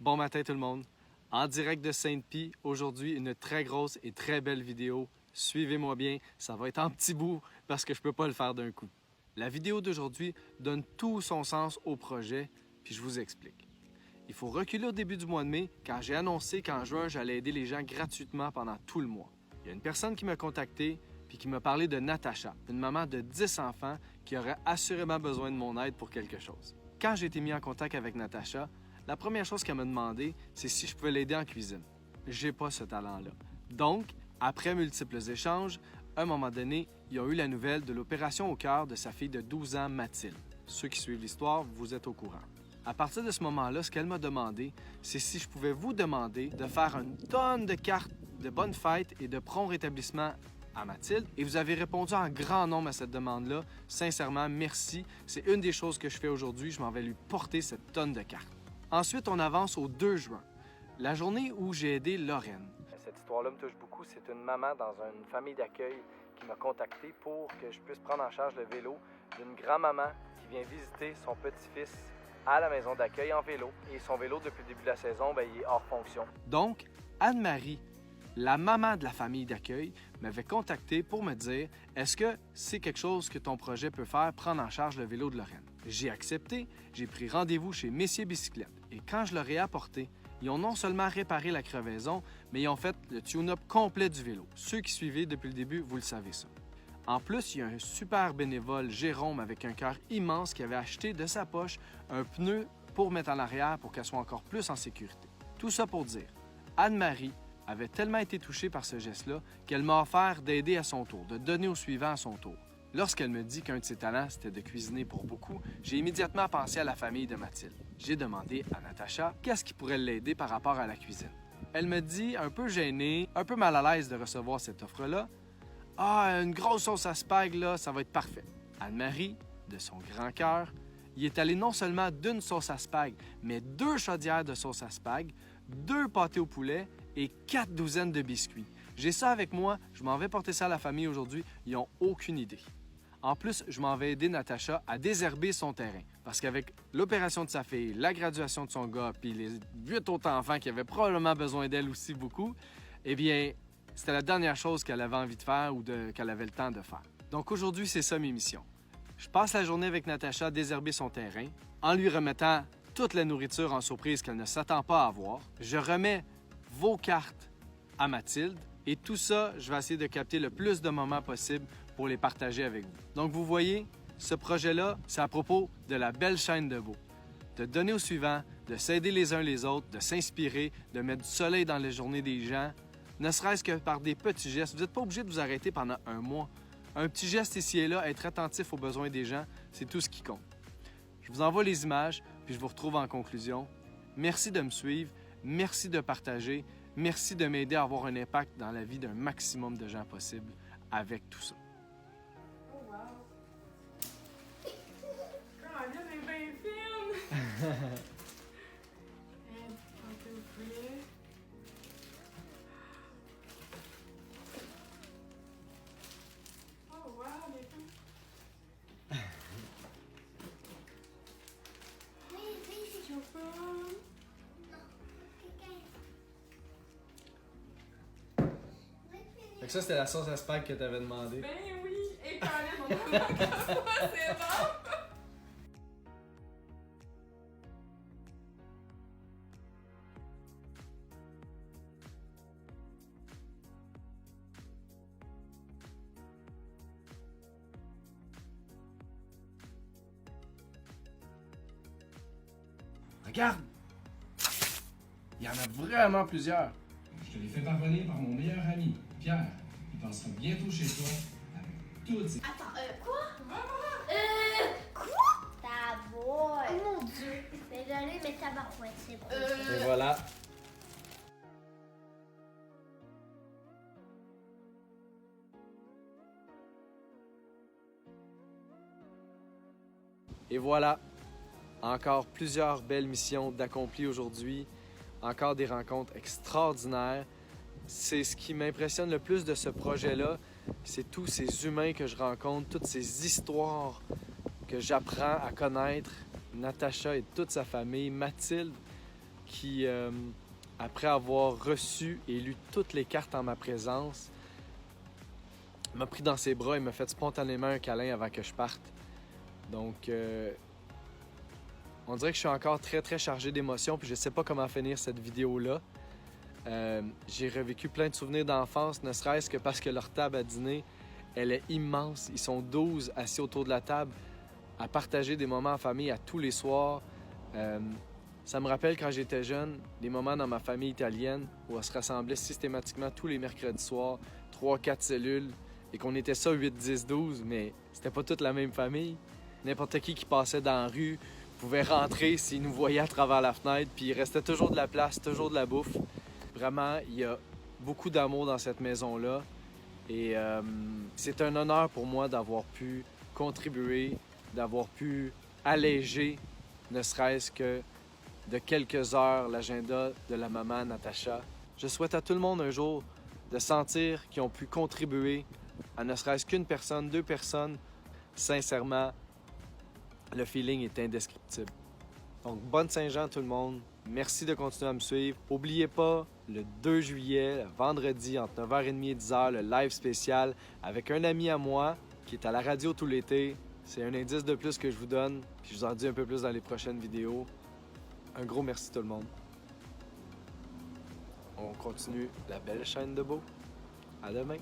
Bon matin tout le monde. En direct de Sainte-Pie, aujourd'hui une très grosse et très belle vidéo. Suivez-moi bien, ça va être en petits bouts parce que je peux pas le faire d'un coup. La vidéo d'aujourd'hui donne tout son sens au projet, puis je vous explique. Il faut reculer au début du mois de mai quand j'ai annoncé qu'en juin, j'allais aider les gens gratuitement pendant tout le mois. Il y a une personne qui m'a contacté puis qui m'a parlé de Natacha, une maman de 10 enfants qui aurait assurément besoin de mon aide pour quelque chose. Quand j'ai été mis en contact avec Natacha, la première chose qu'elle m'a demandé, c'est si je pouvais l'aider en cuisine. J'ai pas ce talent-là. Donc, après multiples échanges, à un moment donné, ils ont eu la nouvelle de l'opération au cœur de sa fille de 12 ans, Mathilde. Ceux qui suivent l'histoire, vous êtes au courant. À partir de ce moment-là, ce qu'elle m'a demandé, c'est si je pouvais vous demander de faire une tonne de cartes de bonne fête et de prompt rétablissement à Mathilde. Et vous avez répondu en grand nombre à cette demande-là. Sincèrement, merci. C'est une des choses que je fais aujourd'hui. Je m'en vais lui porter cette tonne de cartes. Ensuite, on avance au 2 juin, la journée où j'ai aidé Lorraine. Cette histoire-là me touche beaucoup. C'est une maman dans une famille d'accueil qui m'a contacté pour que je puisse prendre en charge le vélo d'une grand-maman qui vient visiter son petit-fils à la maison d'accueil en vélo. Et son vélo, depuis le début de la saison, il est hors fonction. Donc, Anne-Marie, la maman de la famille d'accueil, m'avait contacté pour me dire « Est-ce que c'est quelque chose que ton projet peut faire, prendre en charge le vélo de Lorraine? » J'ai accepté, j'ai pris rendez-vous chez Messier Bicyclette. Et quand je leur ai apporté, ils ont non seulement réparé la crevaison, mais ils ont fait le tune-up complet du vélo. Ceux qui suivaient depuis le début, vous le savez ça. En plus, il y a un super bénévole, Jérôme, avec un cœur immense, qui avait acheté de sa poche un pneu pour mettre en arrière pour qu'elle soit encore plus en sécurité. Tout ça pour dire, Anne-Marie avait tellement été touchée par ce geste-là qu'elle m'a offert d'aider à son tour, de donner au suivant à son tour. Lorsqu'elle me dit qu'un de ses talents, c'était de cuisiner pour beaucoup, j'ai immédiatement pensé à la famille de Mathilde. J'ai demandé à Natacha qu'est-ce qui pourrait l'aider par rapport à la cuisine. Elle me dit, un peu gênée, un peu mal à l'aise de recevoir cette offre-là, « Ah, une grosse sauce à spag, là, ça va être parfait. » Anne-Marie, de son grand cœur, y est allée non seulement d'une sauce à spag, mais 2 chaudières de sauce à spag, 2 pâtés au poulet et 4 douzaines de biscuits. J'ai ça avec moi, je m'en vais porter ça à la famille aujourd'hui, ils n'ont aucune idée. En plus, je m'en vais aider Natacha à désherber son terrain. Parce qu'avec l'opération de sa fille, la graduation de son gars, puis les 8 autres enfants qui avaient probablement besoin d'elle aussi beaucoup, eh bien, c'était la dernière chose qu'elle avait envie de faire ou qu'elle avait le temps de faire. Donc aujourd'hui, c'est ça mes missions. Je passe la journée avec Natacha à désherber son terrain, en lui remettant toute la nourriture en surprise qu'elle ne s'attend pas à avoir. Je remets vos cartes à Mathilde. Et tout ça, je vais essayer de capter le plus de moments possible pour les partager avec vous. Donc, vous voyez, ce projet-là, c'est à propos de la belle chaîne de Beau. De donner au suivant, de s'aider les uns les autres, de s'inspirer, de mettre du soleil dans les journées des gens, ne serait-ce que par des petits gestes. Vous n'êtes pas obligé de vous arrêter pendant un mois. Un petit geste ici et là, être attentif aux besoins des gens, c'est tout ce qui compte. Je vous envoie les images, puis je vous retrouve en conclusion. Merci de me suivre, merci de partager. Merci de m'aider à avoir un impact dans la vie d'un maximum de gens possible avec tout ça. Oh wow! Caroline est bien fine! Un peu de poulet. Oh wow, les filles! Je veux pas. Fait que ça, c'était la sauce à spag que tu avais demandé. Ben oui! Et Caroline, on a c'est bon! Regarde! Il y en a vraiment plusieurs. Je te l'ai fait parvenir par mon meilleur ami, Pierre. Il passera bientôt chez toi avec toutes ses... Attends, quoi? Quoi? Tabarouette. Oh mon Dieu. Désolé, mais tabarouette, c'est bon. Et voilà. Et voilà. Encore plusieurs belles missions d'accomplies aujourd'hui. Encore des rencontres extraordinaires. C'est ce qui m'impressionne le plus de ce projet-là. C'est tous ces humains que je rencontre, toutes ces histoires que j'apprends à connaître. Natacha et toute sa famille, Mathilde, qui, après avoir reçu et lu toutes les cartes en ma présence, m'a pris dans ses bras et m'a fait spontanément un câlin avant que je parte. Donc, on dirait que je suis encore très, très chargé d'émotions, puis je sais pas comment finir cette vidéo-là. J'ai revécu plein de souvenirs d'enfance, ne serait-ce que parce que leur table à dîner, elle est immense. Ils sont 12 assis autour de la table à partager des moments en famille à tous les soirs. Ça me rappelle quand j'étais jeune, des moments dans ma famille italienne où on se rassemblait systématiquement tous les mercredis soirs, 3-4 cellules, et qu'on était ça 8, 10, 12, mais c'était pas toute la même famille. N'importe qui passait dans la rue pouvait rentrer s'il nous voyait à travers la fenêtre, puis il restait toujours de la place, toujours de la bouffe. Vraiment, il y a beaucoup d'amour dans cette maison-là. Et c'est un honneur pour moi d'avoir pu contribuer, d'avoir pu alléger, ne serait-ce que de quelques heures, l'agenda de la maman Natacha. Je souhaite à tout le monde un jour de sentir qu'ils ont pu contribuer à ne serait-ce qu'une personne, 2 personnes. Sincèrement, le feeling est indescriptible. Donc, bonne Saint-Jean tout le monde. Merci de continuer à me suivre. N'oubliez pas, le 2 juillet, vendredi, entre 9h30 et 10h, le live spécial avec un ami à moi qui est à la radio tout l'été. C'est un indice de plus que je vous donne, puis je vous en dis un peu plus dans les prochaines vidéos. Un gros merci tout le monde. On continue la belle chaîne de Beau. À demain.